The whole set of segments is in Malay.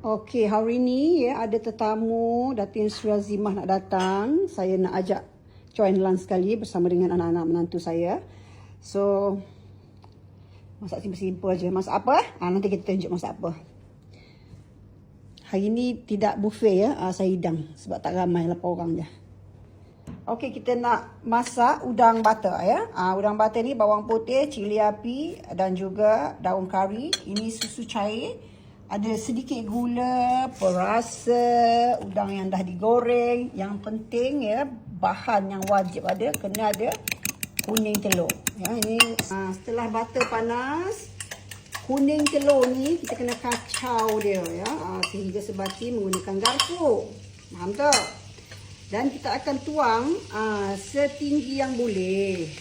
Okey, hari ni ya ada tetamu Datin Sri Azimah nak datang. Saya nak ajak join lunch sekali bersama dengan anak-anak menantu saya. So masak simple-simple je. Masak apa? Nanti kita tunjuk masak apa. Hari ni tidak buffet ya. Saya hidang sebab tak ramai, 8 orang je. Okey, kita nak masak udang butter ya. Udang butter ni bawang putih, cili api dan juga daun kari. Ini susu cair. Ada sedikit gula, perasa, udang yang dah digoreng. Yang penting ya, bahan yang wajib ada, kena ada kuning telur. Ya, ini setelah butter panas, kuning telur ni kita kena kacau dia ya, sehingga sebati menggunakan garpu. Faham tak? Dan kita akan tuang setinggi yang boleh.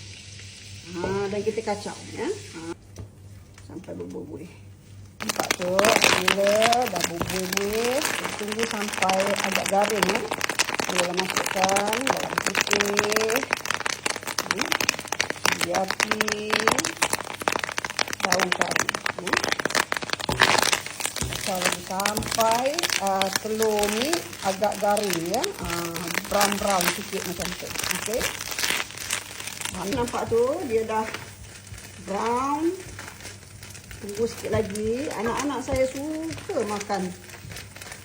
Dan kita kacau ya. Sampai berbuih. Nampak tu, bila dah bubuh-bubuh, tunggu sampai agak garing ya. Bila masukkan bawang putih, cili api, daun kari. Kacau lagi sampai telur ni agak garing ya. Brown-brown sikit macam tu. Okey. Nampak tu dia dah brown. Tunggu sikit lagi. Anak-anak saya suka makan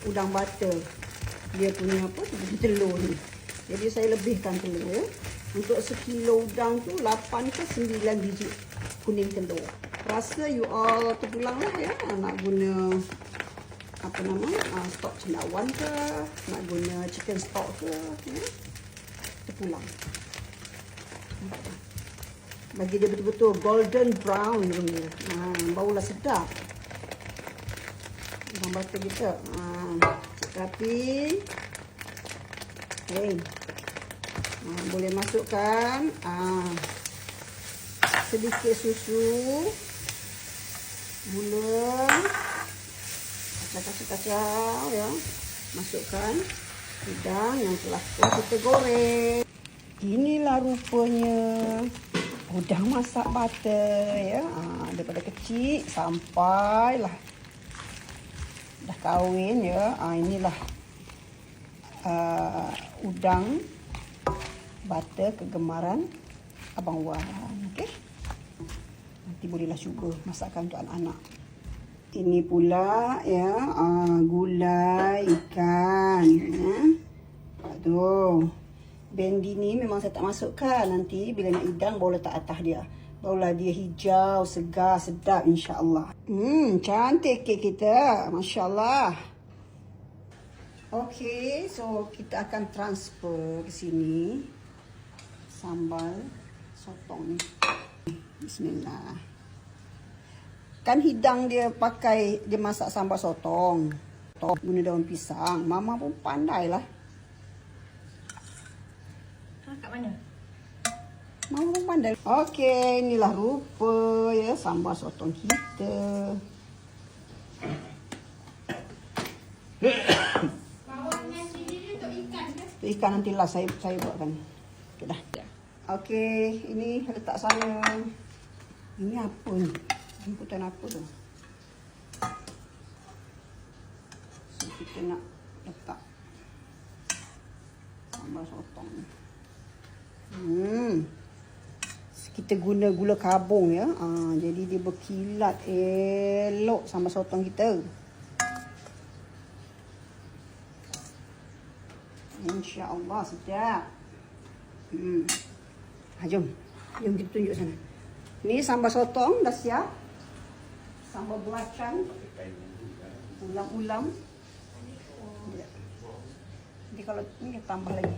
udang butter. Dia punya apa? Telur ni. Jadi saya lebihkan telur ya. Untuk sekilo udang tu 8 ke 9 biji kuning telur. Rasa you all terpulang lah ya. Nak guna apa nama? Stok cendawan ke? Nak guna chicken stock ke? Ya? Terpulang. Bagi dia betul-betul golden brown dia. Baulah sedap. Udang butter kita. Tapi boleh masukkan sedikit susu, gula, kacau-kacau ya. Masukkan udang yang telah kita goreng. Inilah rupanya udang masak butter ya. Daripada kecil sampailah dah kahwin ya. Inilah udang butter kegemaran Abang Wan. Okey. Nanti bolehlah cuba masakkan untuk anak-anak. Ini pula ya, gulai ikan ya. Tu. Bendi ni memang saya tak masukkan. Nanti bila nak hidang baru letak atas dia. Barulah dia hijau, segar, sedap insya-Allah. Cantik kek kita. Masya-Allah. Okey, so kita akan transfer ke sini sambal sotong ni. Bismillah. Kan hidang dia pakai, dia masak sambal sotong. Guna daun pisang. Mama pun pandai lah. Kat mana? Mama pun pandai. Okey, inilah rupa ya sambal sotong kita. Bawang dengan cili ni untuk ikan ke? Untuk ikan nantilah saya buatkan. Okey dah. Okey, ini letak sana. Ini apa ni? Jemputan apa tu? So, kita nak letak sambal sotong ni. Kita guna gula kabung ya. Jadi dia berkilat elok sambal sotong kita. Insya-Allah sedap. Jom kita tunjuk sana. Ni sambal sotong dah siap. Sambal belacan, ulam-ulam. Jadi kalau ni kita tambah lagi.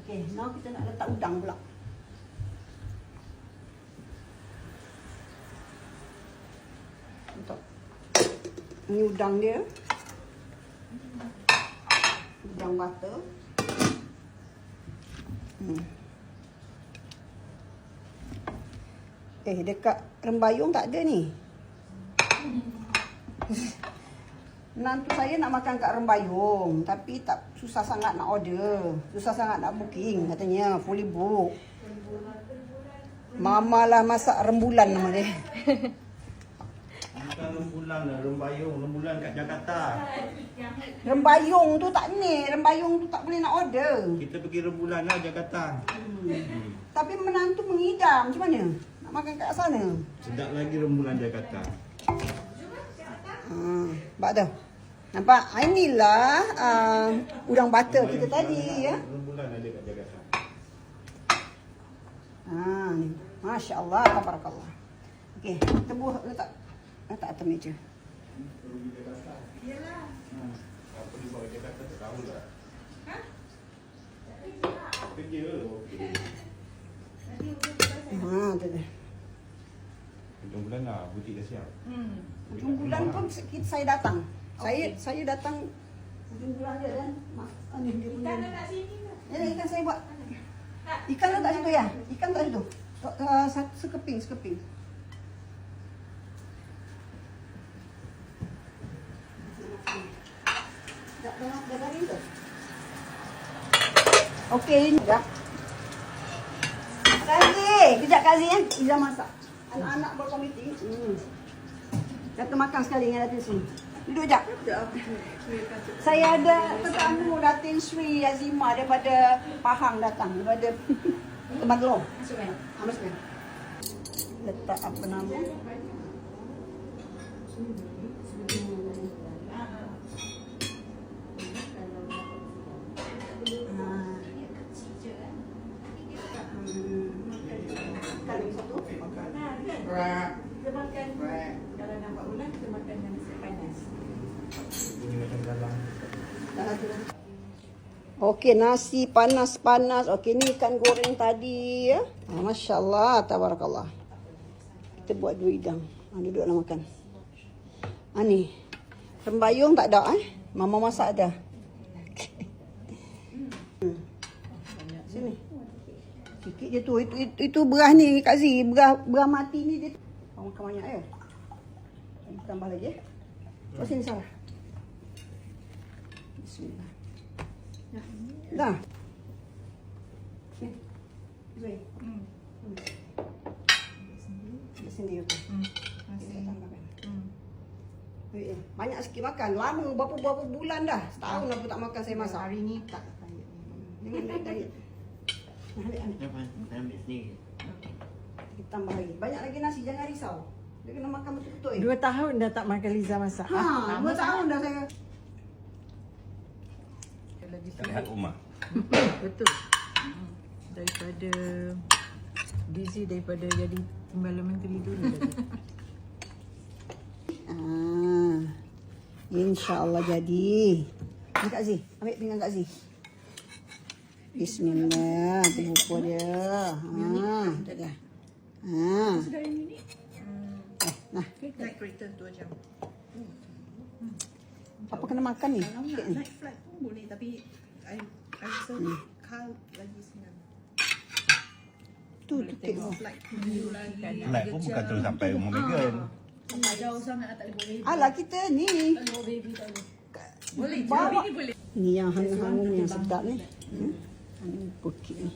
Okey, now kita nak letak udang pula. Untuk ni udang dia. Udang butter. Dekat Rembayung tak ada ni. Menantu saya nak makan kat Rembayung, tapi tak susah sangat nak order. Susah sangat nak booking katanya, fully book. Mama lah masak rembulan nama dia. Bukan rembulan. rembulan lah, rembulan kat Jakarta. Rembayung tu tak ni. Rembayung tu tak boleh nak order. Kita pergi rembulan lah Jakarta. Tapi menantu mengidam. Macam mana? Nak makan kat sana? Sedap lagi rembulan Jakarta. Nampak tu? Nampak? Inilah udang butter kita tadi ya. Rembulan ada kat Jakarta. Ni. Masya Allah, tabarakallah. Okey, tebuh letak atas meja. Apa dia bawa Jakarta tak tahu lah. Kerja okey. Tu dia. Hujung bulan lah, butik dah siap. Hujung bulan pun saya datang. Saya datang hujung bulan je dan ni dia punya. Ikan kat sini ke? Ya, ikan saya buat. Ikan letak situ ya. Ikan letak situ. Sekeping. Dah garing tu. Okey, ni dah. Kejap Kak Zee Iza masak. Anak-anak berkomiti. Kata makan sekali dengan Datin Sri. Duduk jap. Saya ada tetamu Datin Sri Azima daripada Pahang datang. Daripada Temanggong. Masukkan. Masukkan. Letak apa nama? Kita makan. Kalau nampak ulang, kita makan yang panas. Bunyi macam dalam. Okey, nasi panas-panas. Okey, ni ikan goreng tadi ya. Masya Allah, tabarakallah. Kita buat 2 hidang. Duduklah makan. Ni. Rembayung tak ada Mama masak dah. Sini. Sikit je tu. Itu beras ni Kak Zee. Beras mati ni dia. Makan banyak ya. Tambah lagi. Oh, sini Sarah. Bismillah. Dah. Ni. Sendiri tu. Banyak sikit makan. Lama berapa bulan dah. Setahun dah pun tak makan saya masak. Hari ni tak. Jangan diet. Ambil. Saya ambil sendiri. Kita tambah lagi. Banyak lagi nasi, jangan risau. Dia kena makan betul-betul. 2 tahun dah tak makan Liza masak. 2 tahun dah saya. Lagi Lihat rumah. betul. Daripada busy daripada jadi pembalas menteri dulu tadi. InsyaAllah jadi. Ni Kak Zee, ambil pinggan Kak Zee. Bismillah, terbuka dia. Tak dah. Sudah ini ni. Nah, Naik kereta 2 jam. apa kena makan ni? Kalau Sikit nak ni. naik flight pun boleh, tapi I rasa car lagi senang. Tu tengok. Flight dulu lagi. Flight pun bukan terus sampai rumah Megan. Jauh sangat tak boleh baby. Alah kita ni. Kalau baby tak boleh. Boleh, Bawa. baby boleh. Ni yang hangus-hangus ni yang sedap ni. Ni bukit ni.